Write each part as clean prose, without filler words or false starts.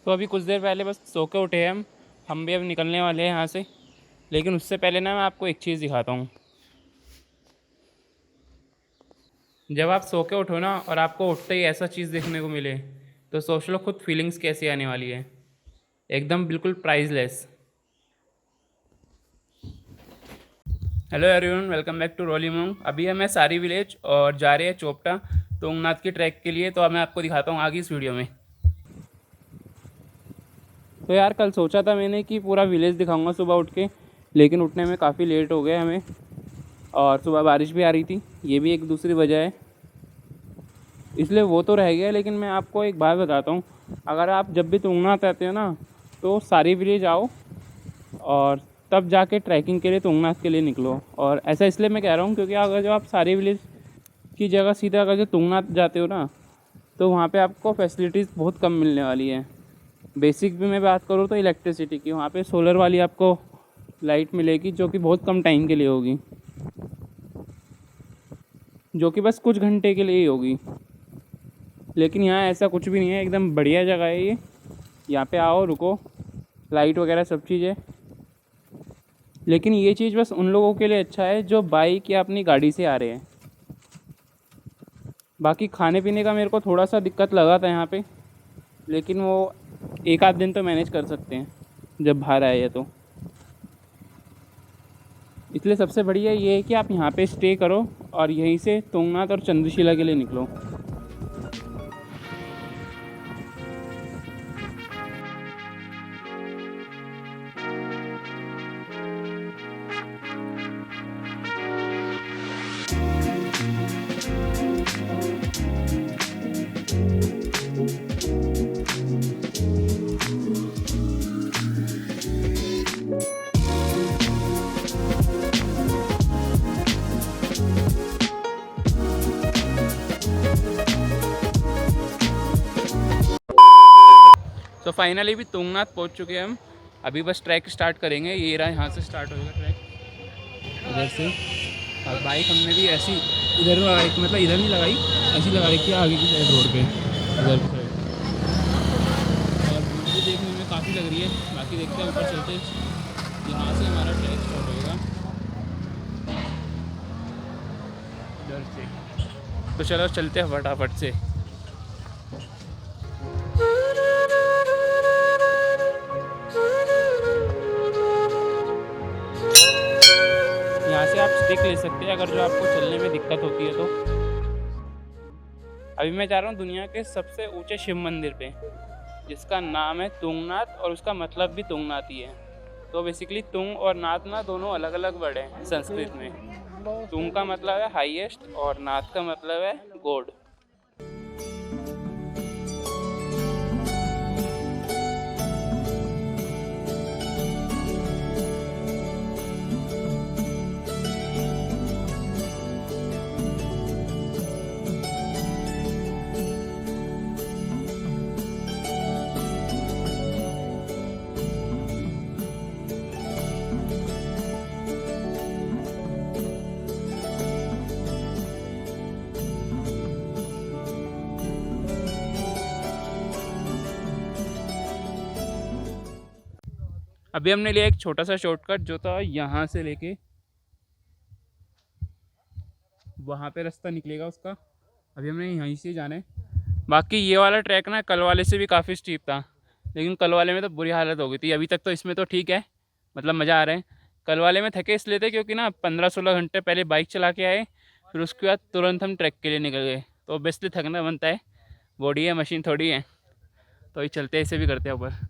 तो अभी कुछ देर पहले बस सो के उठे हैं हम भी अब निकलने वाले हैं यहाँ से। लेकिन उससे पहले ना मैं आपको एक चीज़ दिखाता हूँ। जब आप सो के उठो ना और आपको उठते ही ऐसा चीज़ देखने को मिले तो सोच लो खुद फीलिंग्स कैसी आने वाली है। एकदम बिल्कुल priceless. Hello everyone, welcome back to रोलीमोंग। अभी हमें सारी विलेज और जा रहे हैं चोपटा तुंगनाथ की ट्रैक के लिए। तो अब मैं आपको दिखाता हूँ आगे इस वीडियो में। तो यार कल सोचा था मैंने कि पूरा विलेज दिखाऊंगा सुबह उठ के, लेकिन उठने में काफ़ी लेट हो गया हमें और सुबह बारिश भी आ रही थी, ये भी एक दूसरी वजह है, इसलिए वो तो रह गया। लेकिन मैं आपको एक बात बताता हूँ, अगर आप जब भी तुंगनाथ आते हो ना तो सारी विलेज आओ और तब जाके ट्रैकिंग के लिए तुंगनाथ के लिए निकलो। और ऐसा इसलिए मैं कह रहा हूँ क्योंकि अगर जो आप सारी विलेज की जगह सीधा अगर जो तुंगनाथ जाते हो ना तो वहाँ पे आपको फैसिलिटीज़ बहुत कम मिलने वाली है। बेसिक भी मैं बात करूँ तो इलेक्ट्रिसिटी की, वहाँ पे सोलर वाली आपको लाइट मिलेगी जो कि बहुत कम टाइम के लिए होगी, जो कि बस कुछ घंटे के लिए ही होगी। लेकिन यहाँ ऐसा कुछ भी नहीं है, एकदम बढ़िया जगह है ये। यहाँ पे आओ, रुको, लाइट वगैरह सब चीज़ है। लेकिन ये चीज़ बस उन लोगों के लिए अच्छा है जो बाइक या अपनी गाड़ी से आ रहे हैं। बाकी खाने पीने का मेरे को थोड़ा सा दिक्कत लगा था यहाँ पे, लेकिन वो एक आध दिन तो मैनेज कर सकते हैं जब बाहर आए हैं तो। इसलिए सबसे बढ़िया ये है कि आप यहाँ पे स्टे करो और यहीं से तुंगनाथ और चंद्रशिला के लिए निकलो। तो फाइनली भी तुंगनाथ पहुँच चुके हैं हम। अभी बस ट्रैक स्टार्ट करेंगे, ये रहा, यहाँ से स्टार्ट होगा ट्रैक इधर से। और बाइक हमने भी ऐसी इधर लगाई, मतलब इधर नहीं लगाई, ऐसी लगा रखी है आगे की साइड रोड पे, इधर की साइड। और व्यू भी देखने में काफ़ी लग रही है। बाकी देखते हैं ऊपर चलते, यहाँ से हमारा ट्रैक स्टार्ट होएगा इधर से। तो चलो चलते हैं फटाफट से। यहाँ से आप स्टिक ले सकते हैं अगर जो आपको चलने में दिक्कत होती है तो। अभी मैं जा रहा हूँ दुनिया के सबसे ऊंचे शिव मंदिर पे, जिसका नाम है तुंगनाथ और उसका मतलब भी तुंगनाथ ही है। तो बेसिकली तुंग और नाथ ना दोनों अलग अलग वर्ड हैं संस्कृत में। तुंग का मतलब है हाईएस्ट और नाथ का मतलब है गॉड। अभी हमने लिया एक छोटा सा शॉर्टकट जो था यहाँ से लेके वहाँ पे रास्ता निकलेगा उसका। अभी हमने यहीं से जाना है। बाकी ये वाला ट्रैक ना कल वाले से भी काफ़ी स्टीप था, लेकिन कल वाले में तो बुरी हालत हो गई थी। अभी तक तो इसमें तो ठीक है, मतलब मज़ा आ रहा है। कल वाले में थके इसलिए थे क्योंकि ना 15-16 घंटे पहले बाइक चला के आए, फिर उसके बाद तुरंत हम ट्रैक के लिए निकल गए। तो ऑब्वियसली थकना बनता है, बॉडी है, मशीन थोड़ी है। तो ये चलते ऐसे भी करते हैं ऊपर।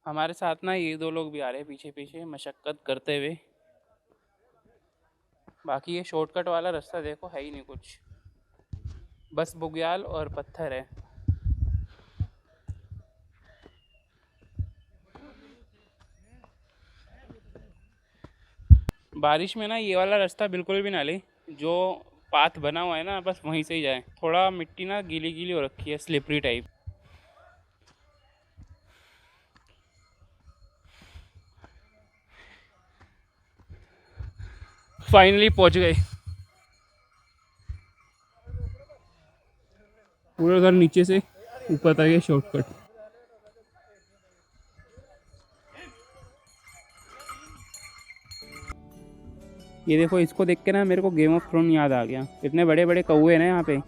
हमारे साथ ना ये दो लोग भी आ रहे हैं पीछे पीछे मशक्क़त करते हुए। बाकी ये शॉर्टकट वाला रास्ता देखो है ही नहीं कुछ, बस बुग्याल और पत्थर है। बारिश में ना ये वाला रास्ता बिल्कुल भी ना ले, जो पाथ बना हुआ है ना बस वहीं से ही जाए। थोड़ा मिट्टी ना गीली गीली हो रखी है, स्लिपरी टाइप। फाइनली पहुंच गए। पूरा उधर नीचे से ऊपर तक है शॉर्टकट। ये देखो, इसको देख के ना मेरे को गेम ऑफ थ्रोन याद आ गया। इतने बड़े बड़े कौवे हैं ना यहाँ पे।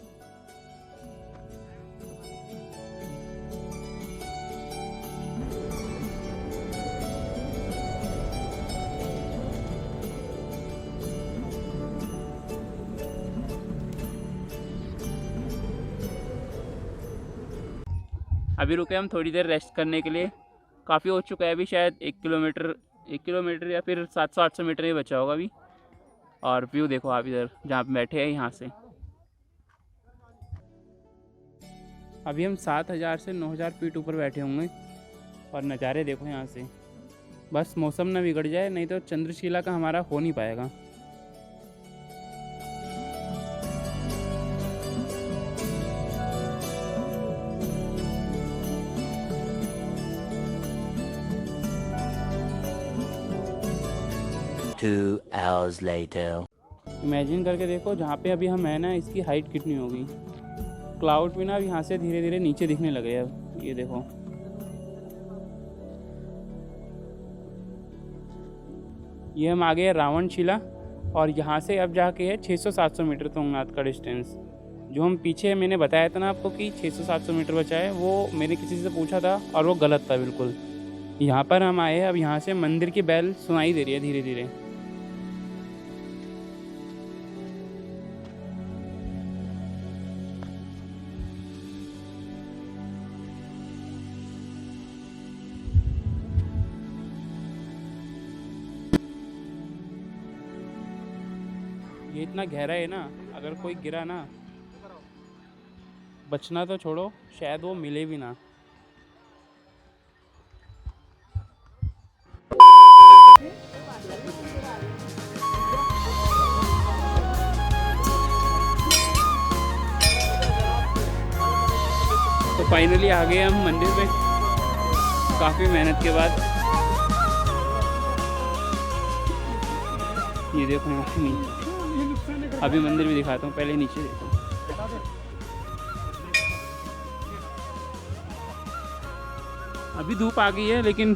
अभी रुके हम थोड़ी देर रेस्ट करने के लिए। काफ़ी हो चुका है अभी, शायद 1 किलोमीटर या फिर 700-800 मीटर ही बचा होगा अभी। और व्यू देखो आप इधर जहाँ पे बैठे हैं, यहाँ से अभी हम 7,000 से 9,000 फीट ऊपर बैठे होंगे। और नज़ारे देखो यहाँ से। बस मौसम ना बिगड़ जाए, नहीं तो चंद्रशिला का हमारा हो नहीं पाएगा। Two hours later. इमेजिन करके देखो, जहाँ पे अभी हम हैं ना, इसकी हाइट कितनी होगी। क्लाउड भी ना अब यहाँ से धीरे धीरे नीचे दिखने लगे हैं। अब ये देखो, ये हम आ गए रावण शिला। और यहाँ से अब जाके है 600-700 मीटर तुंगनाथ का डिस्टेंस। जो हम पीछे मैंने बताया था ना आपको कि 600-700 मीटर बचा है, वो मैंने किसी से पूछा था और वो गलत था बिल्कुल। यहाँ पर हम आए। अब यहाँ से मंदिर की बेल सुनाई दे रही है धीरे धीरे। ये इतना गहरा है ना, अगर कोई गिरा ना, बचना तो छोड़ो, शायद वो मिले भी ना। तो फाइनली आ गए हम मंदिर पे, काफ़ी मेहनत के बाद। ये देखो नीचे, अभी मंदिर भी दिखाता हूँ, पहले नीचे देखो। अभी धूप आ गई है, लेकिन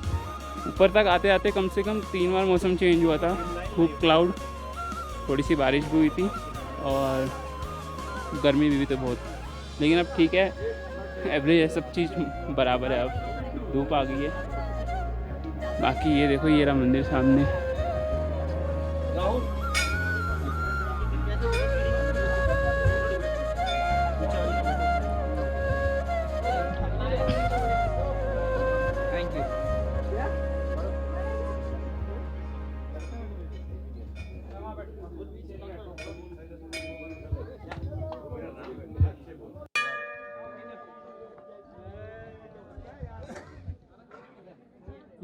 ऊपर तक आते आते कम से कम 3 बार मौसम चेंज हुआ था। खूब क्लाउड, थोड़ी सी बारिश भी हुई थी और गर्मी भी तो बहुत। लेकिन अब ठीक है, एवरेज है, सब चीज़ बराबर है। अब धूप आ गई है। बाकी ये देखो, ये रहा मंदिर सामने।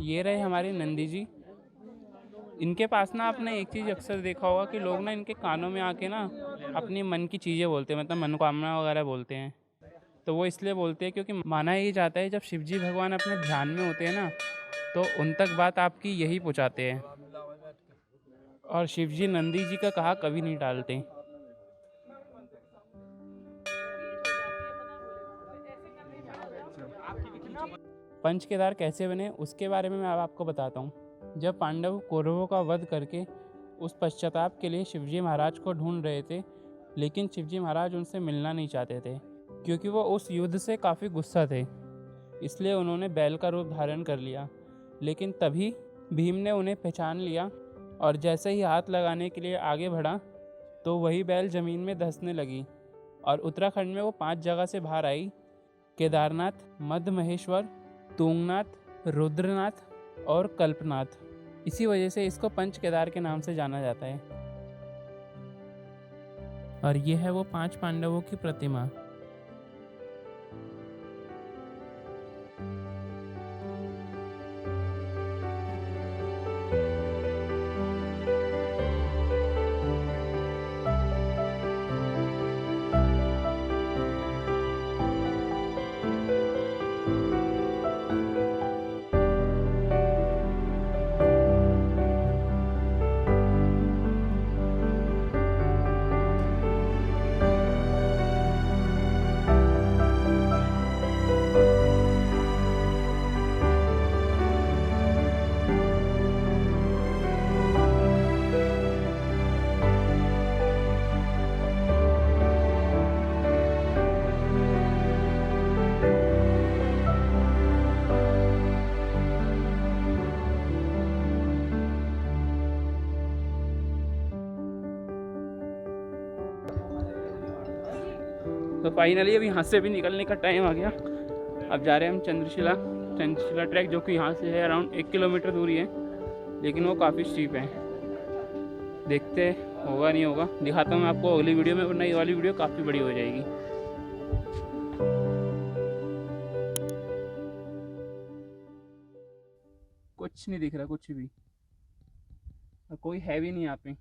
ये रहे हमारे नंदी जी। इनके पास ना आपने एक चीज़ अक्सर देखा होगा कि लोग ना इनके कानों में आके ना अपनी मन की चीज़ें बोलते हैं, मतलब मनोकामना वगैरह बोलते हैं। तो वो इसलिए बोलते हैं क्योंकि माना यही जाता है, जब शिव जी भगवान अपने ध्यान में होते हैं ना, तो उन तक बात आपकी यही पहुँचाते हैं। और शिव जी नंदी जी का कहा कभी नहीं टालते। पंच केदार कैसे बने उसके बारे में मैं अब आपको बताता हूँ। जब पांडव कौरवों का वध करके उस पश्चाताप के लिए शिवजी महाराज को ढूंढ रहे थे, लेकिन शिवजी महाराज उनसे मिलना नहीं चाहते थे क्योंकि वो उस युद्ध से काफ़ी गुस्सा थे। इसलिए उन्होंने बैल का रूप धारण कर लिया। लेकिन तभी भीम ने उन्हें पहचान लिया और जैसे ही हाथ लगाने के लिए आगे बढ़ा तो वही बैल ज़मीन में धंसने लगी और उत्तराखंड में वो 5 जगह से बाहर आई: केदारनाथ, मध्य महेश्वर, तुंगनाथ, रुद्रनाथ और कल्पनाथ। इसी वजह से इसको पंच केदार के नाम से जाना जाता है। और ये है वो 5 पांडवों की प्रतिमा। तो फाइनली अब यहाँ से भी निकलने का टाइम आ गया। अब जा रहे हैं हम चंद्रशिला ट्रैक, जो कि यहाँ से है अराउंड 1 किलोमीटर दूरी है, लेकिन वो काफ़ी स्टीप है। देखते होगा नहीं होगा, दिखाता हूँ मैं आपको अगली वीडियो में, वरना ये वाली वीडियो काफ़ी बड़ी हो जाएगी। कुछ नहीं दिख रहा, कुछ भी, और कोई है भी नहीं यहाँ पे।